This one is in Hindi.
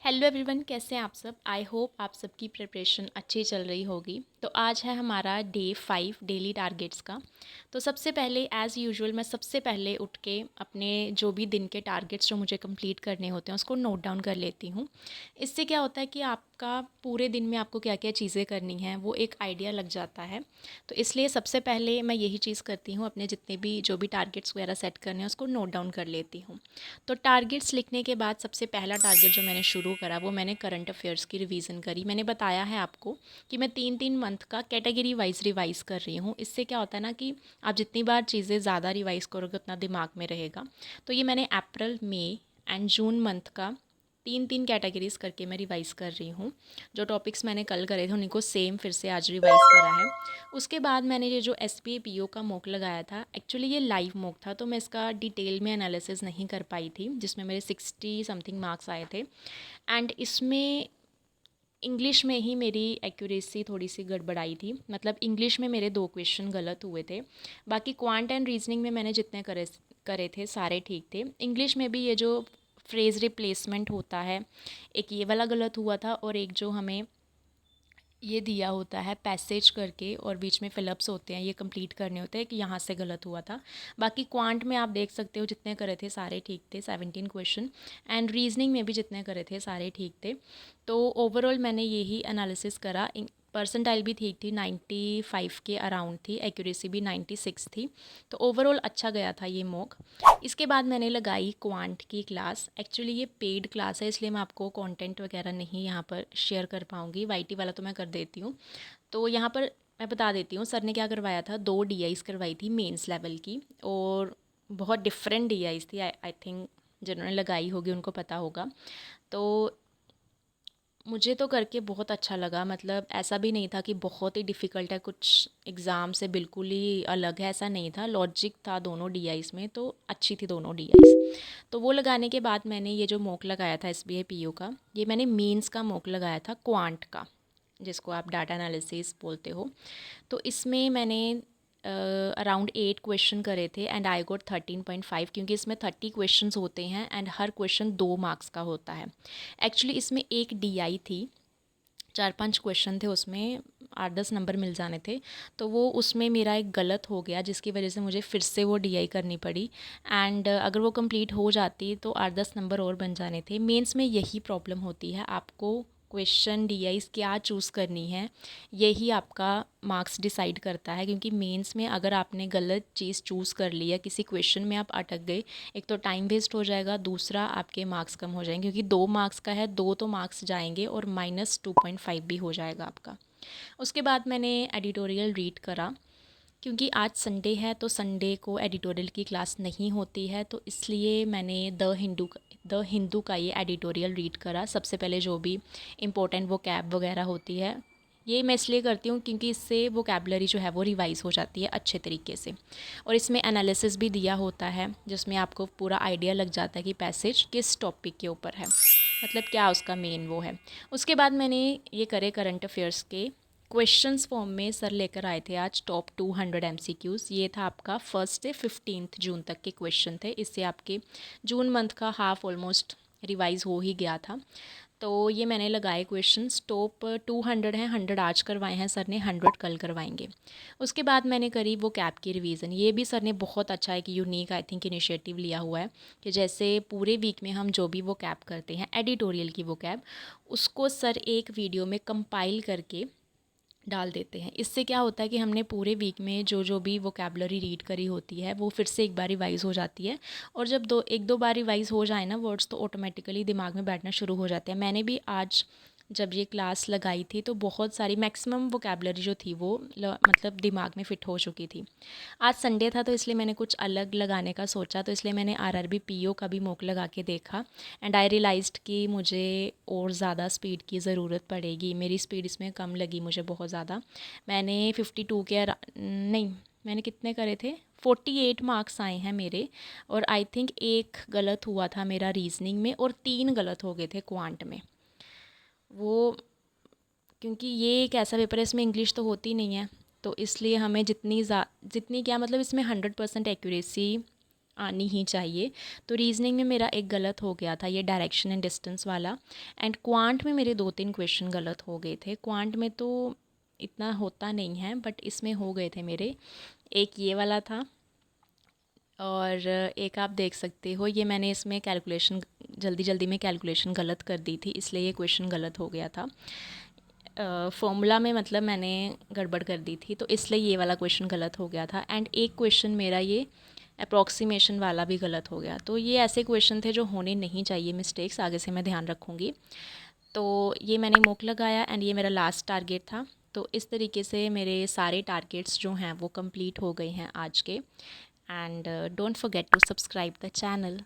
हेलो एवरीवन, कैसे हैं आप सब। आई होप आप सबकी प्रिपरेशन अच्छी चल रही होगी। तो आज है हमारा डे 5 डेली टारगेट्स का। तो सबसे पहले एज़ यूजुअल मैं सबसे पहले उठ के अपने जो भी दिन के टारगेट्स जो मुझे कंप्लीट करने होते हैं उसको नोट डाउन कर लेती हूँ। इससे क्या होता है कि आपका पूरे दिन में आपको क्या क्या चीज़ें करनी हैं वो एक आइडिया लग जाता है। तो इसलिए सबसे पहले मैं यही चीज़ करती हूँ, अपने जितने भी जो भी टारगेट्स वगैरह सेट करने हैं उसको नोट डाउन कर लेती हूँ। तो टारगेट्स लिखने के बाद सबसे पहला टारगेट जो मैंने शुरू करा वो मैंने करंट अफेयर्स की रिवीजन करी। मैंने बताया है आपको कि मैं 3-3 मंथ का कैटेगरी वाइज रिवाइज़ कर रही हूँ। इससे क्या होता है ना कि आप जितनी बार चीज़ें ज़्यादा रिवाइज़ करोगे उतना दिमाग में रहेगा। तो ये मैंने अप्रैल, मई एंड जून मंथ का 3-3 कैटेगरीज़ करके मैं रिवाइज़ कर रही हूँ। जो टॉपिक्स मैंने कल करे थे उन्हीं को सेम फिर से आज रिवाइज़ करा है। उसके बाद मैंने ये जो SBA PO का मॉक लगाया था, एक्चुअली ये लाइव मॉक था तो मैं इसका डिटेल में एनालिसिस नहीं कर पाई थी, जिसमें मेरे 60 समथिंग मार्क्स आए थे। एंड इसमें इंग्लिश में ही मेरी एक्यूरेसी थोड़ी सी गड़बड़ाई थी। मतलब इंग्लिश में मेरे 2 क्वेश्चन गलत हुए थे। बाकी क्वांट एंड रीजनिंग में मैंने जितने करे करे थे सारे ठीक थे। इंग्लिश में भी ये जो फ्रेज़ रिप्लेसमेंट होता है, एक ये वाला गलत हुआ था और एक जो हमें ये दिया होता है पैसेज करके और बीच में फिलअप्स होते हैं, ये कंप्लीट करने होते हैं, कि यहाँ से गलत हुआ था। बाकी क्वांट में आप देख सकते हो जितने करे थे सारे ठीक थे, 17 क्वेश्चन। एंड रीजनिंग में भी जितने करे थे सारे ठीक थे। तो ओवरऑल मैंने यही एनालिसिस करा। परसेंटाइल भी ठीक थी, 95 के अराउंड थी, एक्यूरेसी भी 96 थी। तो ओवरऑल अच्छा गया था ये मॉक। इसके बाद मैंने लगाई क्वांट की क्लास। एक्चुअली ये पेड क्लास है इसलिए मैं आपको कंटेंट वगैरह नहीं यहाँ पर शेयर कर पाऊँगी, वाईटी वाला तो मैं कर देती हूँ। तो यहाँ पर मैं बता देती हूँ सर ने क्या करवाया था। 2 DIs करवाई थी मेंस लेवल की, और बहुत डिफरेंट DIs थी। आई थिंक जिन्होंने लगाई होगी उनको पता होगा। तो मुझे तो करके बहुत अच्छा लगा। मतलब ऐसा भी नहीं था कि बहुत ही डिफ़िकल्ट है, कुछ एग्ज़ाम से बिल्कुल ही अलग है, ऐसा नहीं था। लॉजिक था दोनों DIs में, तो अच्छी थी दोनों DIs। तो वो लगाने के बाद मैंने ये जो मॉक लगाया था SBA PO का, ये मैंने मीन्स का मॉक लगाया था, क्वांट का, जिसको आप डाटा एनालिसिस बोलते हो। तो इसमें मैंने अराउंड 8 क्वेश्चन करे थे एंड आई गॉट 13.5, क्योंकि इसमें 30 क्वेश्चंस होते हैं एंड हर क्वेश्चन 2 मार्क्स का होता है। एक्चुअली इसमें एक DI थी, 4-5 क्वेश्चन थे उसमें, 8-10 नंबर मिल जाने थे। तो वो उसमें मेरा एक गलत हो गया जिसकी वजह से मुझे फिर से वो DI करनी पड़ी। एंड अगर वो कंप्लीट हो जाती तो 8-10 नंबर और बन जाने थे। मेंस में यही प्रॉब्लम होती है, आपको क्वेश्चन DIs क्या चूज़ करनी है यही आपका मार्क्स डिसाइड करता है। क्योंकि मेंस में अगर आपने गलत चीज़ चूज़ कर ली है, किसी क्वेश्चन में आप अटक गए, एक तो टाइम वेस्ट हो जाएगा, दूसरा आपके मार्क्स कम हो जाएंगे, क्योंकि 2 मार्क्स का है, 2 तो मार्क्स जाएंगे और -2.5 भी हो जाएगा आपका। उसके बाद मैंने एडिटोरियल रीड करा, क्योंकि आज संडे है तो संडे को एडिटोरियल की क्लास नहीं होती है, तो इसलिए मैंने द हिंदू का ये एडिटोरियल रीड करा। सबसे पहले जो भी इम्पोर्टेंट वो कैब वगैरह होती है, ये मैं इसलिए करती हूँ क्योंकि इससे वोकैबलरी जो है वो रिवाइज़ हो जाती है अच्छे तरीके से। और इसमें एनालिसिस भी दिया होता है जिसमें आपको पूरा आइडिया लग जाता है कि पैसेज किस टॉपिक के ऊपर है, मतलब क्या उसका मेन वो है। उसके बाद मैंने ये करे करंट अफेयर्स के क्वेश्चंस फॉर्म में। सर लेकर आए थे आज टॉप 200 MCQs। ये था आपका 1 से 15 जून तक के क्वेश्चन थे। इससे आपके जून मंथ का हाफ ऑलमोस्ट रिवाइज़ हो ही गया था। तो ये मैंने लगाए क्वेश्चंस। टॉप 200 हैं, 100 आज करवाए हैं सर ने, 100 कल करवाएंगे। उसके बाद मैंने करी वो कैब की रिवीजन। ये भी सर ने बहुत अच्छा एक यूनिक आई थिंक इनिशिएटिव लिया हुआ है कि जैसे पूरे वीक में हम जो भी वो कैब करते हैं एडिटोरियल की वो कैब, उसको सर एक वीडियो में कंपाइल करके डाल देते हैं। इससे क्या होता है कि हमने पूरे वीक में जो जो भी वोकैबलरी रीड करी होती है वो फिर से एक बार रिवाइज़ हो जाती है। और जब एक दो बार रिवाइज़ हो जाए ना वर्ड्स, तो ऑटोमेटिकली दिमाग में बैठना शुरू हो जाते हैं। मैंने भी आज जब ये क्लास लगाई थी तो बहुत सारी मैक्सिमम वोकैबलरी जो थी वो मतलब दिमाग में फ़िट हो चुकी थी। आज संडे था तो इसलिए मैंने कुछ अलग लगाने का सोचा, तो इसलिए मैंने RRB PO का भी मॉक लगा के देखा। एंड आई रियलाइज्ड कि मुझे और ज़्यादा स्पीड की ज़रूरत पड़ेगी। मेरी स्पीड इसमें कम लगी मुझे बहुत ज़्यादा। मैंने 52 के नहीं, मैंने कितने करे थे, 48 मार्क्स आए हैं मेरे। और आई थिंक एक गलत हुआ था मेरा रीजनिंग में और 3 गलत हो गए थे क्वांट में। वो क्योंकि ये एक ऐसा पेपर है इसमें इंग्लिश तो होती नहीं है, तो इसलिए हमें जितनी क्या मतलब इसमें 100% एक्यूरेसी आनी ही चाहिए। तो रीज़निंग में मेरा एक गलत हो गया था, ये डायरेक्शन एंड डिस्टेंस वाला। एंड क्वांट में मेरे 2-3 क्वेश्चन गलत हो गए थे। क्वांट में तो इतना होता नहीं है, बट इसमें हो गए थे मेरे। एक ये वाला था और एक आप देख सकते हो, ये मैंने इसमें कैलकुलेशन जल्दी जल्दी में कैलकुलेशन गलत कर दी थी, इसलिए ये क्वेश्चन गलत हो गया था। फॉर्मूला में मतलब मैंने गड़बड़ कर दी थी, तो इसलिए ये वाला क्वेश्चन गलत हो गया था। एंड एक क्वेश्चन मेरा ये अप्रॉक्सीमेशन वाला भी गलत हो गया। तो ये ऐसे क्वेश्चन थे जो होने नहीं चाहिए, मिस्टेक्स, आगे से मैं ध्यान रखूँगी। तो ये मैंने मोक लगाया एंड ये मेरा लास्ट टारगेट था। तो इस तरीके से मेरे सारे टारगेट्स जो हैं वो कंप्लीट हो गए हैं आज के। And don't forget to subscribe the channel.